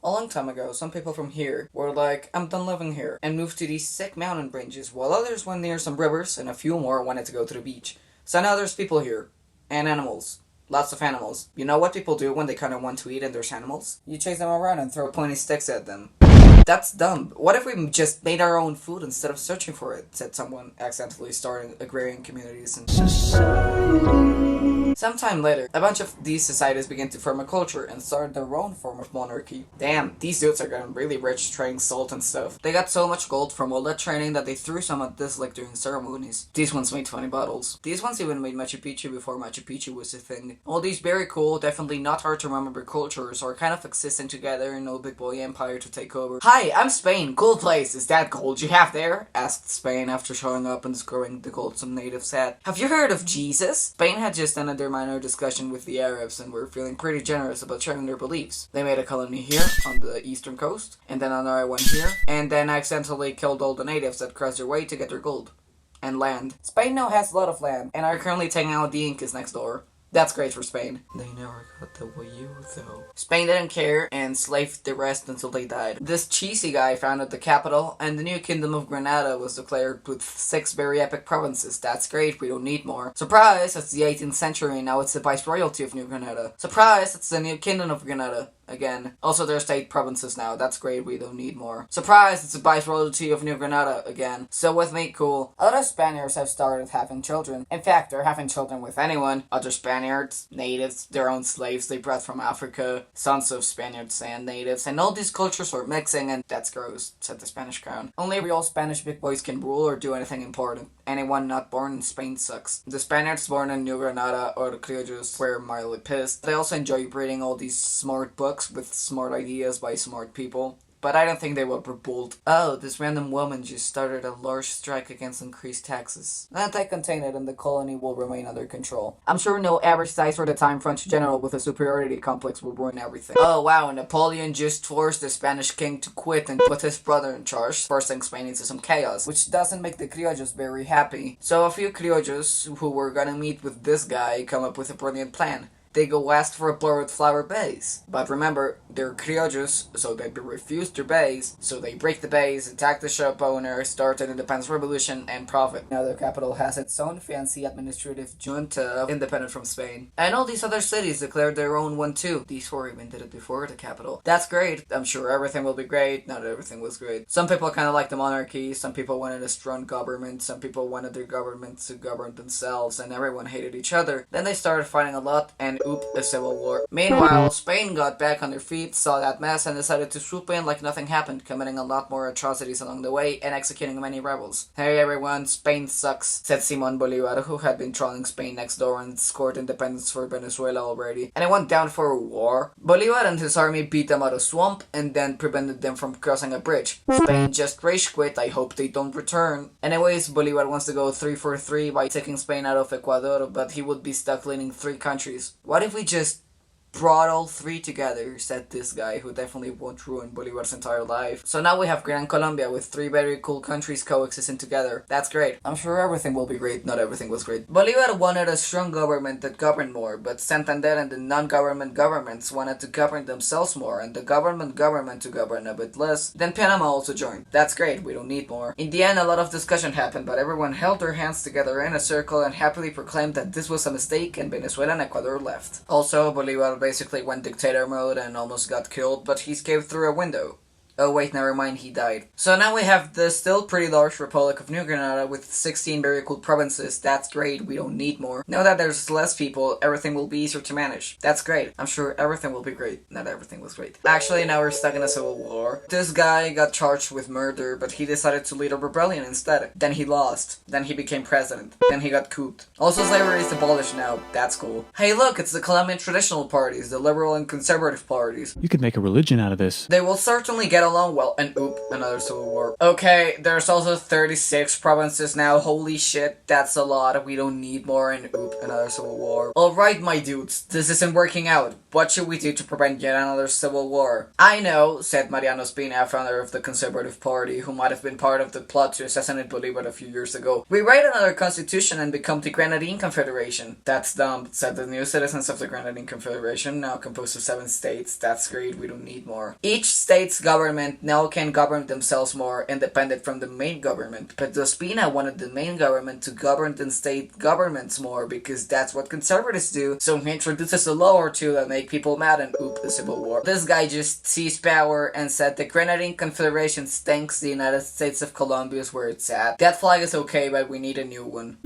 A long time ago, some people from here were like, I'm done living here, and moved to these sick mountain ranges, while others went near some rivers, and a few more wanted to go to the beach. So now there's people here. And animals. Lots of animals. You know what people do when they kind of want to eat and there's animals? You chase them around and throw pointy sticks at them. That's dumb. What if we just made our own food instead of searching for it? Said someone, accidentally starting agrarian communities and society. Sometime later, a bunch of these societies began to form a culture and started their own form of monarchy. Damn, these dudes are getting really rich trading salt and stuff. They got so much gold from all that training that they threw some at this like during ceremonies. These ones made 20 bottles. These ones even made Machu Picchu before Machu Picchu was a thing. All these very cool, definitely not hard to remember cultures are kind of existing together in no big boy empire to take over. Hi, I'm Spain. Cool place. Is that gold you have there? Asked Spain after showing up and discovering the gold some natives had. Have you heard of Jesus? Spain had just ended their minor discussion with the Arabs and were feeling pretty generous about sharing their beliefs. They made a colony here on the eastern coast, and then another one here, and then accidentally killed all the natives that crossed their way to get their gold. And land. Spain now has a lot of land, and are currently taking out the Incas next door. That's great for Spain. They never got the Wii though. Spain didn't care and slaved the rest until they died. This cheesy guy founded the capital, and the new kingdom of Granada was declared with 6 very epic provinces. That's great, we don't need more. Surprise, it's the 18th century and now it's the viceroyalty of New Granada. Surprise, it's the new kingdom of Granada. Again. Also, there's 8 provinces now. That's great, we don't need more. Surprise, it's the viceroyalty of New Granada. Again. So with me, cool. Other Spaniards have started having children. In fact, they're having children with anyone. Other Spaniards, natives, their own slaves they brought from Africa, sons of Spaniards and natives, and all these cultures were mixing, and that's gross, said the Spanish crown. Only real Spanish big boys can rule or do anything important. Anyone not born in Spain sucks. The Spaniards born in New Granada, or the Criollos, were mildly pissed. They also enjoy reading all these smart books with smart ideas by smart people. But I don't think they will revolt. Oh, this random woman just started a large strike against increased taxes. Anti-contain it and the colony will remain under control. I'm sure no average size for the time French general with a superiority complex will ruin everything. Oh wow, Napoleon just forced the Spanish king to quit and put his brother in charge, forcing Spain into some chaos, which doesn't make the Criollos very happy. So a few Criollos who were gonna meet with this guy come up with a brilliant plan. They go ask for a blower with flower base. But remember, they're criollos, so they refuse their base, so they break the base, attack the shop owner, start an independence revolution, and profit. Now their capital has its own fancy administrative junta, independent from Spain. And all these other cities declared their own one too. These 4 even did it before the capital. That's great. I'm sure everything will be great. Not everything was great. Some people kind of like the monarchy, some people wanted a strong government, some people wanted their government to govern themselves, and everyone hated each other. Then they started fighting a lot, and a civil war. Meanwhile, Spain got back on their feet, saw that mess, and decided to swoop in like nothing happened, committing a lot more atrocities along the way and executing many rebels. Hey everyone, Spain sucks, said Simon Bolivar, who had been trolling Spain next door and scored independence for Venezuela already. And it went down for a war. Bolivar and his army beat them out of swamp and then prevented them from crossing a bridge. Spain just rage quit, I hope they don't return. Anyways, Bolivar wants to go 3 for 3 by taking Spain out of Ecuador, but he would be stuck leading 3 countries. What if we just brought all 3 together, said this guy, who definitely won't ruin Bolivar's entire life. So now we have Gran Colombia with 3 very cool countries coexisting together. That's great. I'm sure everything will be great. Not everything was great. Bolivar wanted a strong government that governed more, but Santander and the non-government governments wanted to govern themselves more, and the government to govern a bit less. Then Panama also joined. That's great. We don't need more. In the end, a lot of discussion happened, but everyone held their hands together in a circle and happily proclaimed that this was a mistake, and Venezuela and Ecuador left. Also, Bolivar basically went dictator mode and almost got killed, but he escaped through a window. Oh wait, never mind, he died. So now we have the still pretty large Republic of New Granada with 16 very cool provinces. That's great, we don't need more. Now that there's less people, everything will be easier to manage. That's great. I'm sure everything will be great. Not everything was great. Actually, now we're stuck in a civil war. This guy got charged with murder, but he decided to lead a rebellion instead. Then he lost. Then he became president. Then he got couped. Also, slavery is abolished now. That's cool. Hey look, it's the Colombian traditional parties, the liberal and conservative parties. You could make a religion out of this. They will certainly get along well, and oop, another civil war. Okay, there's also 36 provinces now. Holy shit, that's a lot. We don't need more, and oop, another civil war. Alright, my dudes, this isn't working out. What should we do to prevent yet another civil war? I know, said Mariano Espina, founder of the Conservative Party, who might have been part of the plot to assassinate Bolivar a few years ago. We write another constitution and become the Grenadine Confederation. That's dumb, said the new citizens of the Grenadine Confederation, now composed of 7 states. That's great, we don't need more. Each state's government now can govern themselves more, independent from the main government. But Ospina wanted the main government to govern the state governments more, because that's what conservatives do, so he introduces a law or two that make people mad, and oop, a civil war. This guy just seized power and said the Grenadine Confederation stinks, the United States of Colombia is where it's at. That flag is okay, but we need a new one.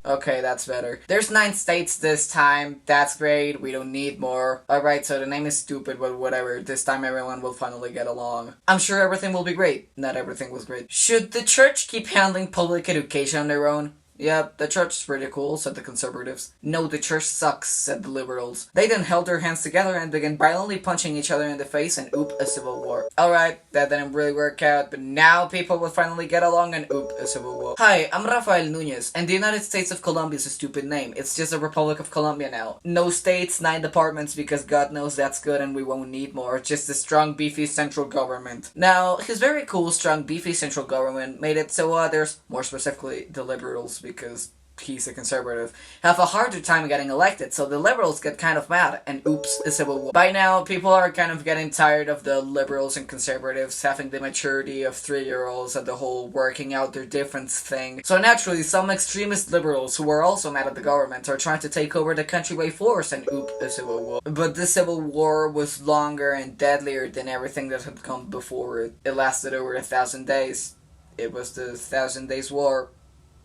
Okay, that's better. There's 9 states this time. That's great. We don't need more. Alright, so the name is stupid, but whatever. This time everyone will finally get along. I'm sure everything will be great. Not everything was great. Should the church keep handling public education on their own? Yeah, the church is pretty cool, said the conservatives. No, the church sucks, said the liberals. They then held their hands together and began violently punching each other in the face, and oop, a civil war. Alright, that didn't really work out, but now people will finally get along, and oop, a civil war. Hi, I'm Rafael Nunez, and the United States of Colombia is a stupid name. It's just the Republic of Colombia now. No states, 9 departments, because God knows that's good and we won't need more. Just a strong, beefy central government. Now, his very cool, strong, beefy central government made it so others, more specifically the liberals, because he's a conservative, have a harder time getting elected, so the liberals get kind of mad, and oops, a civil war. By now, people are kind of getting tired of the liberals and conservatives having the maturity of 3-year-olds and the whole working out their difference thing. So naturally, some extremist liberals who are also mad at the government are trying to take over the country by force, and oop, a civil war. But the civil war was longer and deadlier than everything that had come before it. It lasted over 1,000 days. It was the 1,000 Days War.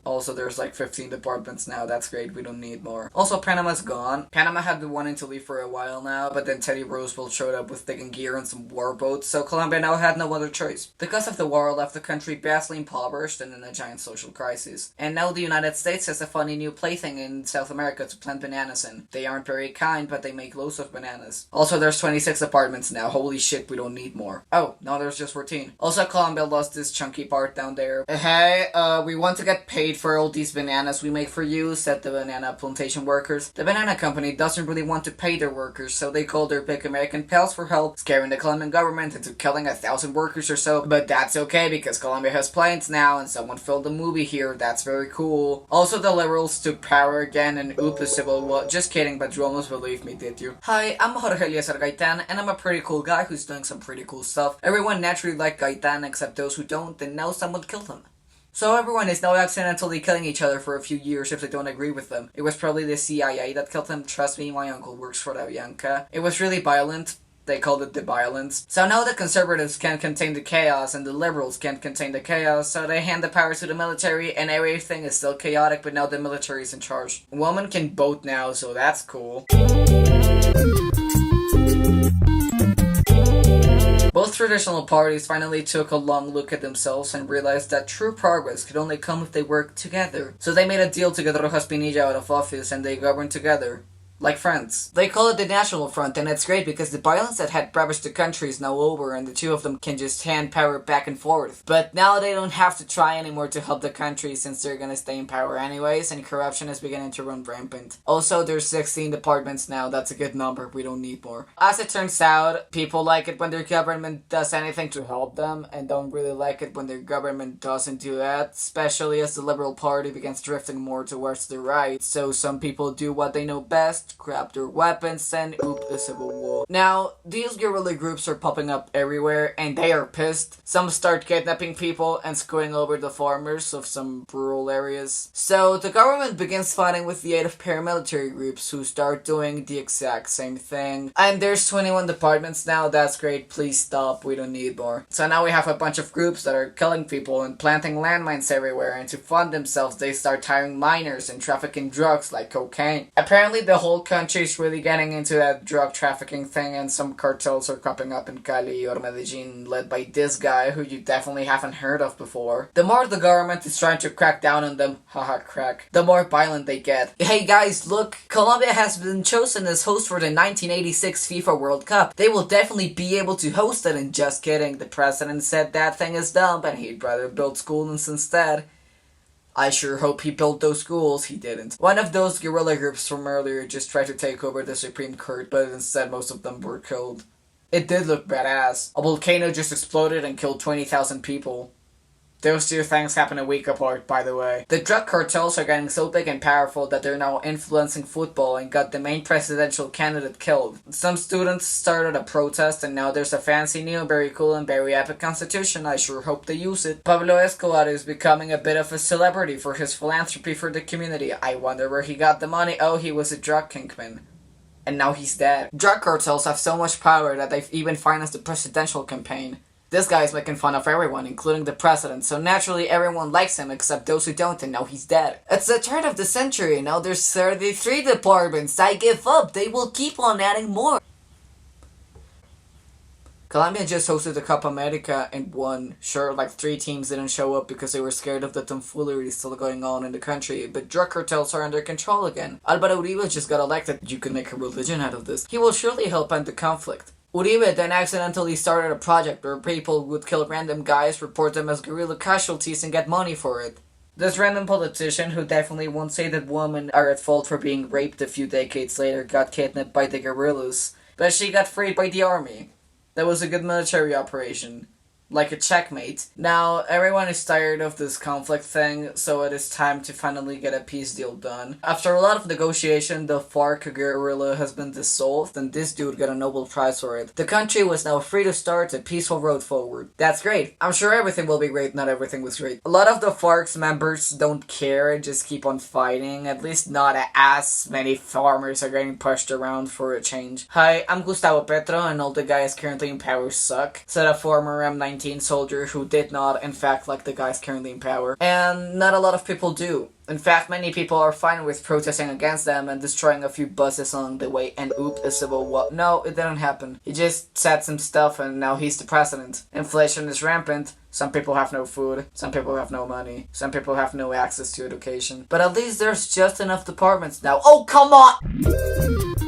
Also, there's like 15 departments now. That's great. We don't need more. Also, Panama's gone. Panama had been wanting to leave for a while now, but then Teddy Roosevelt showed up with thick gear and some war boats, so Colombia now had no other choice. The cost of the war left the country vastly impoverished and in a giant social crisis. And now the United States has a funny new plaything in South America to plant bananas in. They aren't very kind, but they make loads of bananas. Also, there's 26 departments now. Holy shit, we don't need more. Oh, now there's just 14. Also, Colombia lost this chunky part down there. Hey, we want to get paid for all these bananas we make for you, said the banana plantation workers. The banana company doesn't really want to pay their workers, so they called their big American pals for help, scaring the Colombian government into killing 1,000 workers or so. But that's okay, because Colombia has planes now, and someone filmed a movie here. That's very cool. Also, the liberals took power again, and oop, the civil war. Just kidding, but you almost believed me, did you? Hi, I'm Jorge Eliezer Gaitan, and I'm a pretty cool guy who's doing some pretty cool stuff. Everyone naturally liked Gaitan, except those who don't, and now someone killed him. So everyone is now accidentally killing each other for a few years if they don't agree with them. It was probably the CIA that killed them. Trust me, my uncle works for the Bianca. It was really violent. They called it the violence. So now the conservatives can't contain the chaos and the liberals can't contain the chaos, so they hand the power to the military and everything is still chaotic, but now the military is in charge. Women can vote now, so that's cool. Both traditional parties finally took a long look at themselves and realized that true progress could only come if they worked together. So they made a deal to get Rojas Pinilla out of office and they governed together. Like friends. They call it the National Front, and it's great because the violence that had ravaged the country is now over and the two of them can just hand power back and forth. But now they don't have to try anymore to help the country since they're gonna stay in power anyways, and corruption is beginning to run rampant. Also, there's 16 departments now. That's a good number. We don't need more. As it turns out, people like it when their government does anything to help them, and don't really like it when their government doesn't do that, especially as the Liberal Party begins drifting more towards the right. So some people do what they know best, grab their weapons, and oop, a civil war. Now, these guerrilla groups are popping up everywhere, and they are pissed. Some start kidnapping people and screwing over the farmers of some rural areas. So, the government begins fighting with the aid of paramilitary groups who start doing the exact same thing. And there's 21 departments now. That's great. Please stop. We don't need more. So now we have a bunch of groups that are killing people and planting landmines everywhere, and to fund themselves, they start hiring miners and trafficking drugs like cocaine. Apparently, the whole whole country's really getting into that drug trafficking thing, and some cartels are cropping up in Cali or Medellin, led by this guy who you definitely haven't heard of before. The more the government is trying to crack down on them, haha crack, the more violent they get. Hey guys, look, Colombia has been chosen as host for the 1986 FIFA World Cup. They will definitely be able to host it, and just kidding, the president said that thing is dumb and he'd rather build schools instead. I sure hope he built those schools. He didn't. One of those guerrilla groups from earlier just tried to take over the Supreme Court, but instead most of them were killed. It did look badass. A volcano just exploded and killed 20,000 people. Those two things happen a week apart, by the way. The drug cartels are getting so big and powerful that they're now influencing football and got the main presidential candidate killed. Some students started a protest, and now there's a fancy new, very cool and very epic constitution. I sure hope they use it. Pablo Escobar is becoming a bit of a celebrity for his philanthropy for the community. I wonder where he got the money. Oh, he was a drug kingpin. And now he's dead. Drug cartels have so much power that they've even financed the presidential campaign. This guy is making fun of everyone, including the president, so naturally everyone likes him except those who don't, and now he's dead. It's the turn of the century, now there's 33 departments. I give up, they will keep on adding more. Colombia just hosted the Copa America and won. Sure, like 3 teams didn't show up because they were scared of the tomfoolery still going on in the country, but drug cartels are under control again. Alvaro Uribe just got elected. You can make a religion out of this. He will surely help end the conflict. Uribe then accidentally started a project where people would kill random guys, report them as guerrilla casualties, and get money for it. This random politician, who definitely won't say that women are at fault for being raped a few decades later, got kidnapped by the guerrillas, but she got freed by the army. That was a good military operation. Like a checkmate. Now, everyone is tired of this conflict thing, so it is time to finally get a peace deal done. After a lot of negotiation, the FARC guerrilla has been dissolved, and this dude got a Nobel Prize for it. The country was now free to start a peaceful road forward. That's great. I'm sure everything will be great. Not everything was great. A lot of the FARC's members don't care and just keep on fighting. At least not as many farmers are getting pushed around for a change. Hi, I'm Gustavo Petro, and all the guys currently in power suck, said a former M19 soldier who did not, in fact, like the guys currently in power. And not a lot of people do. In fact, many people are fine with protesting against them and destroying a few buses along the way, and oop, a civil war. No, it didn't happen. He just said some stuff and now he's the president. Inflation is rampant. Some people have no food. Some people have no money. Some people have no access to education. But at least there's just enough departments now. Oh, come on!